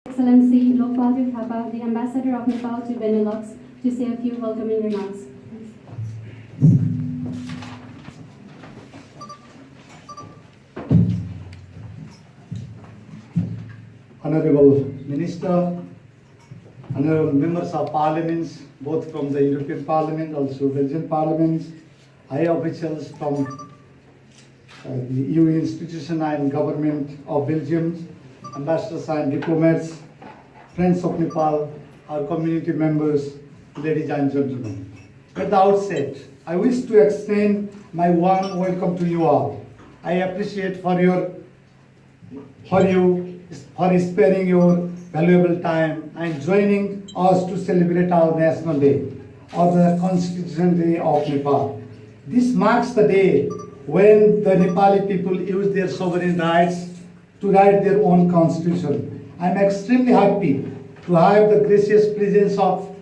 Excellency Lokbal Thapa, the Ambassador of Nepal to Benelux, to say a few welcoming remarks. Honorable Minister, Honorable Members of Parliaments, both from the European Parliament, also Belgian Parliament, high officials from the EU institution and government of Belgium, ambassadors and diplomats, friends of Nepal, our community members, ladies and gentlemen. At the outset, I wish to extend my warm welcome to you all. I appreciate for sparing your valuable time and joining us to celebrate our National Day, or the Constitution Day of Nepal. This marks the day when the Nepali people use their sovereign rights to write their own constitution. I am extremely happy to have the gracious presence of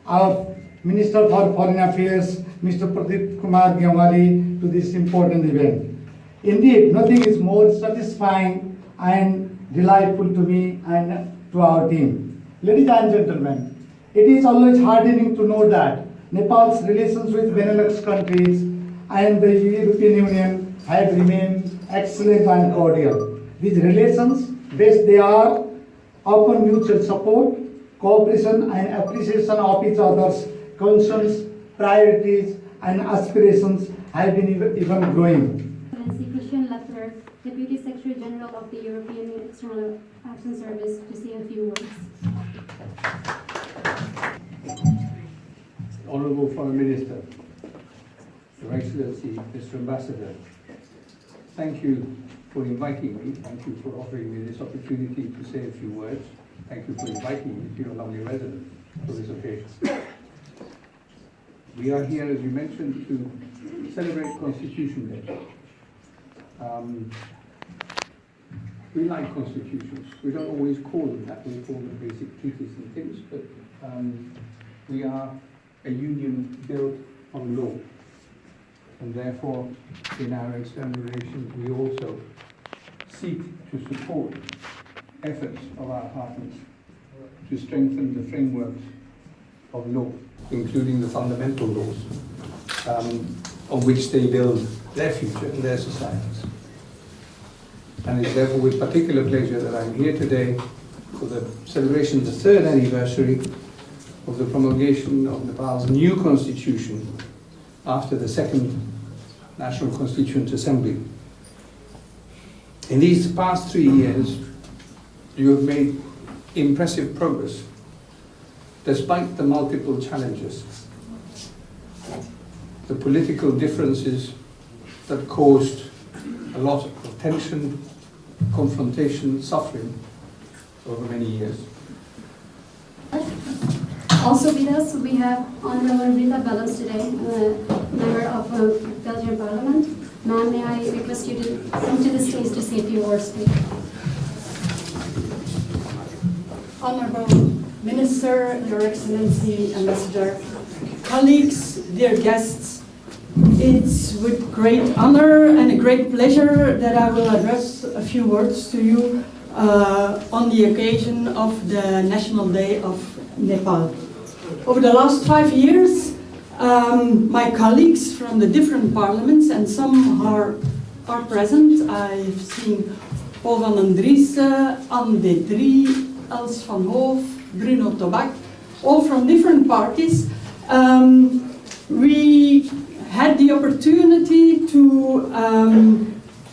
our Minister for Foreign Affairs, Mr. Pradeep Kumar Gyawali, to this important event. Indeed, nothing is more satisfying and delightful to me and to our team. Ladies and gentlemen, it is always heartening to know that Nepal's relations with Benelux countries and the European Union have remained excellent and cordial. These relations, based they are upon mutual support, cooperation and appreciation of each other's concerns, priorities and aspirations have been even growing. Christian Leffler, Deputy Secretary General of the European External Action Service, to say a few words. Honourable Foreign Minister, Your Excellency, Mr. Ambassador, thank you for inviting me. Thank you for offering me this opportunity to say a few words. Thank you for inviting me to your lovely residence for this occasion. We are here, as you mentioned, to celebrate Constitution Day. We like constitutions. We don't always call them that. We call them basic treaties and things, but we are a union built on law. And therefore, in our external relations, we also seek to support efforts of our partners to strengthen the frameworks of law, including the fundamental laws on which they build their future and their societies. And it's therefore with particular pleasure that I'm here today for the celebration of the third anniversary of the promulgation of Nepal's new constitution after the second National Constituent Assembly. In these past 3 years, you have made impressive progress despite the multiple challenges, the political differences that caused a lot of tension, confrontation, suffering over many years. Also with us, we have Honorable Rita Bellows today, member of Belgian Parliament. Ma'am, may I request you to come to the stage to say a few words, please. Honorable Minister, Your Excellency, Ambassador, colleagues, dear guests, it's with great honor and a great pleasure that I will address a few words to you on the occasion of the National Day of Nepal. Over the last 5 years, my colleagues from the different parliaments, and some are present. I've seen Paul van den Driessen, Anne de Drie, Els van Hoof, Bruno Tobak, all from different parties. We had the opportunity to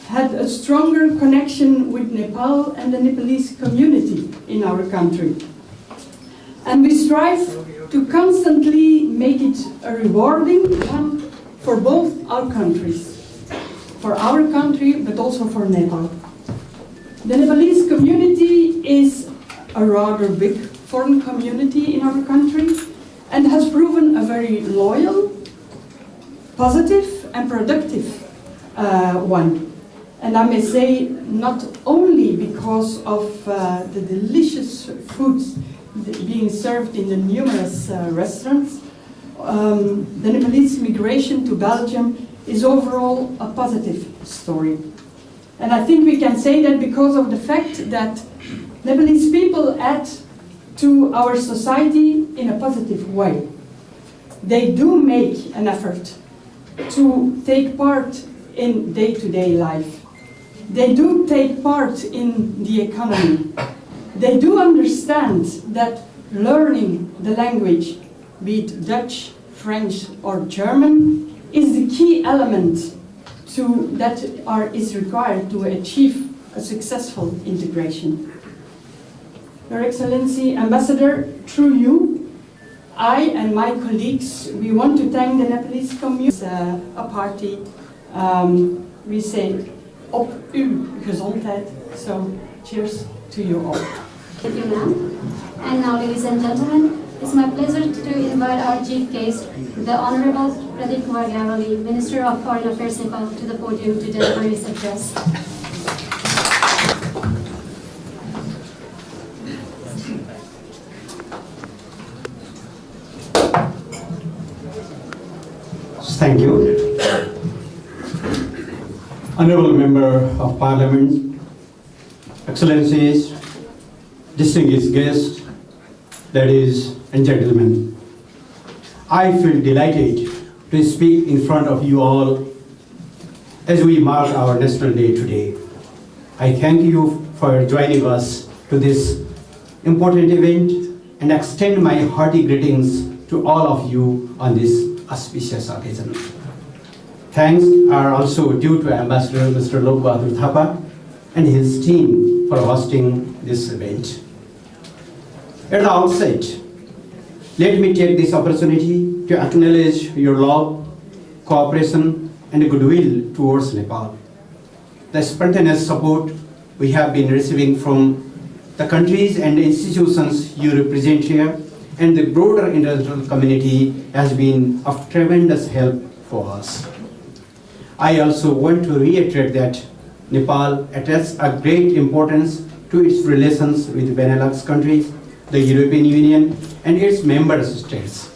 have a stronger connection with Nepal and the Nepalese community in our country. And we strive to constantly make it a rewarding one for both our countries. For our country, but also for Nepal. The Nepalese community is a rather big foreign community in our country and has proven a very loyal, positive and productive one. And I may say not only because of the delicious foods being served in the numerous restaurants, the Nepalese migration to Belgium is overall a positive story. And I think we can say that because of the fact that Nepalese people add to our society in a positive way. They do make an effort to take part in day-to-day life. They do take part in the economy. They do understand that learning the language, be it Dutch, French, or German, is the key element is required to achieve a successful integration. Your Excellency, Ambassador, through you, I and my colleagues, we want to thank the Nepalese community. It's a party, we say, op uw gezondheid. So, cheers to you all. Thank you, ma'am. And now, ladies and gentlemen, it's my pleasure to invite our chief guest, the Honorable Pradeep Kumar Gavali, Minister of Foreign Affairs Nepal, to the podium to deliver his address. Thank you. Honorable Member of Parliament, Excellencies, distinguished guests, ladies and gentlemen, I feel delighted to speak in front of you all as we mark our National Day today. I thank you for joining us to this important event and extend my hearty greetings to all of you on this auspicious occasion. Thanks are also due to Ambassador Mr. Lok Bahadur Thapa and his team for hosting this event. At the outset, let me take this opportunity to acknowledge your love, cooperation, and goodwill towards Nepal. The spontaneous support we have been receiving from the countries and institutions you represent here and the broader international community has been of tremendous help for us. I also want to reiterate that Nepal attaches a great importance to its relations with Benelux countries, the European Union, and its member states.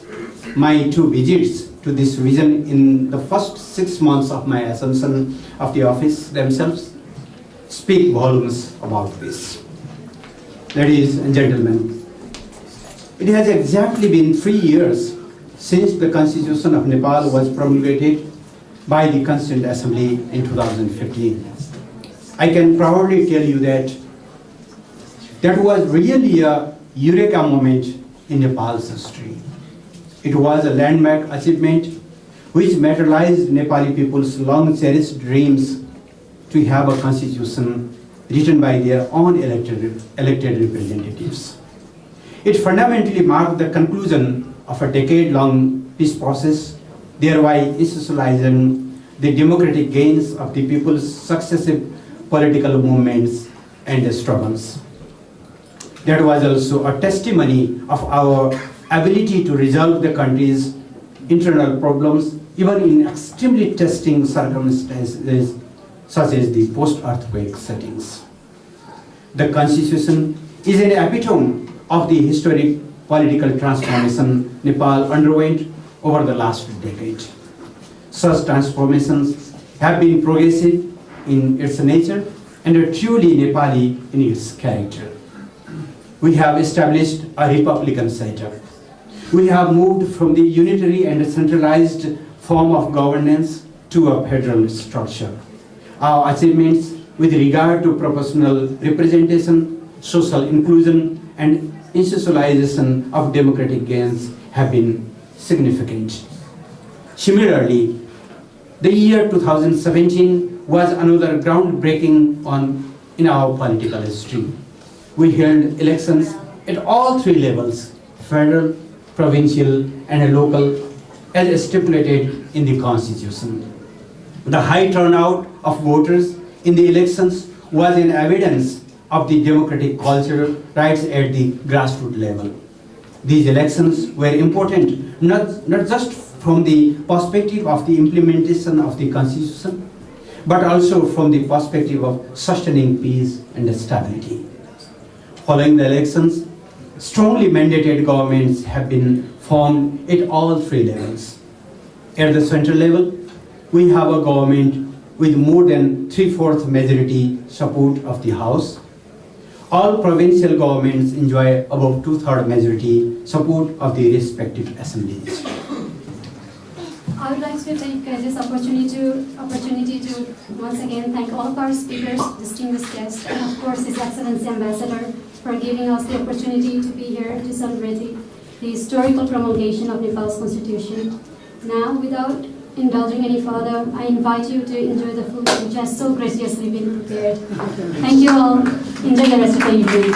My 2 visits to this region in the first 6 months of my assumption of the office themselves speak volumes about this. Ladies and gentlemen, it has exactly been 3 years since the Constitution of Nepal was promulgated by the Constituent Assembly in 2015. I can proudly tell you that that was really a eureka moment in Nepal's history. It was a landmark achievement which materialized Nepali people's long-cherished dreams to have a constitution written by their own elected representatives. It fundamentally marked the conclusion of a decade-long peace process, thereby institutionalizing the democratic gains of the people's successive political movements and struggles. That was also a testimony of our ability to resolve the country's internal problems, even in extremely testing circumstances such as the post-earthquake settings. The Constitution is an epitome of the historic political transformation Nepal underwent over the last decade. Such transformations have been progressive in its nature and are truly Nepali in its character. We have established a republican setup. We have moved from the unitary and centralized form of governance to a federal structure. Our achievements with regard to proportional representation, social inclusion, and institutionalization of democratic gains have been significant. Similarly, the year 2017 was another groundbreaking in our political history. We held elections at all 3 levels, federal, provincial, and local, as stipulated in the Constitution. The high turnout of voters in the elections was an evidence of the democratic culture right at the grassroots level. These elections were important not just from the perspective of the implementation of the Constitution, but also from the perspective of sustaining peace and stability. Following the elections, strongly mandated governments have been formed at all 3 levels. At the central level, we have a government with more than 3/4 majority support of the House. All provincial governments enjoy above two-thirds majority support of the respective assemblies. I would like to take this opportunity to once again thank all of our speakers, distinguished guests, and of course His Excellency Ambassador for giving us the opportunity to be here to celebrate the historical promulgation of Nepal's constitution. Now, without indulging any further, I invite you to enjoy the food which has so graciously been prepared. Thank you all. Enjoy the rest of the evening.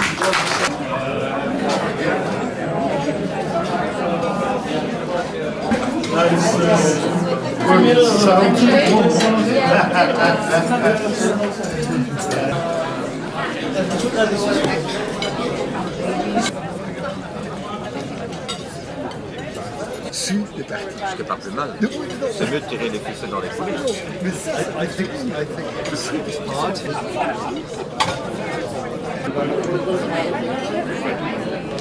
Si t'es parti. C'était pas plus mal. C'est mieux de tirer les ficelles dans les foulées. I think the sweetest part.